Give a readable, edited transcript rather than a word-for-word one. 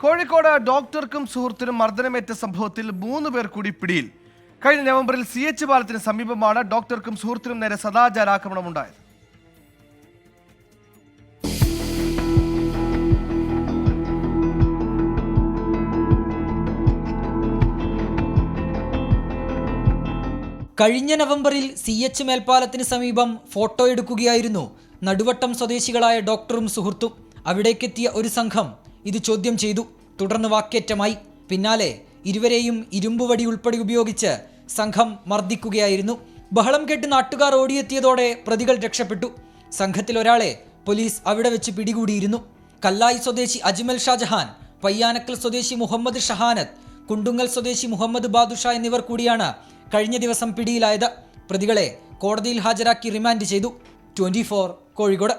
കോഴിക്കോട് ഡോക്ടർക്കും സുഹൃത്തിനും മർദ്ദനമേറ്റ സംഭവത്തിൽ 3 പേർ കൂടി പിടിയിൽ. കഴിഞ്ഞ നവംബറിൽ CH പാലത്തിന് സമീപമാണ് ഡോക്ടർക്കും സുഹൃത്തിനും നേരെ സദാചാരാക്രമണമുണ്ടായത്. കഴിഞ്ഞ നവംബറിൽ CH മേൽപ്പാലത്തിന് സമീപം ഫോട്ടോ എടുക്കുകയായിരുന്നു നടുവട്ടം സ്വദേശികളായ ഡോക്ടറും സുഹൃത്തും. അവിടേക്കെത്തിയ ഒരു സംഘം ഇത് ചോദ്യം ചെയ്തു. തുടർന്ന് വാക്കേറ്റമായി. പിന്നാലെ ഇരുവരെയും ഇരുമ്പുവടി ഉൾപ്പെടെ ഉപയോഗിച്ച് സംഘം മർദ്ദിക്കുകയായിരുന്നു. ബഹളം കേട്ട് നാട്ടുകാർ ഓടിയെത്തിയതോടെ പ്രതികൾ രക്ഷപ്പെട്ടു. സംഘത്തിൽ ഒരാളെ പോലീസ് അവിടെ വെച്ച് പിടികൂടിയിരുന്നു. കല്ലായി സ്വദേശി അജ്മൽ ഷാജഹാൻ, പയ്യാനക്കൽ സ്വദേശി മുഹമ്മദ് ഷഹാനത്ത്, കുണ്ടുങ്ങൽ സ്വദേശി മുഹമ്മദ് ബാദുഷ എന്നിവർ കൂടിയാണ് കഴിഞ്ഞ ദിവസം പിടിയിലായത്. പ്രതികളെ കോടതിയിൽ ഹാജരാക്കി റിമാൻഡ് ചെയ്തു. 24 കോഴിക്കോട്.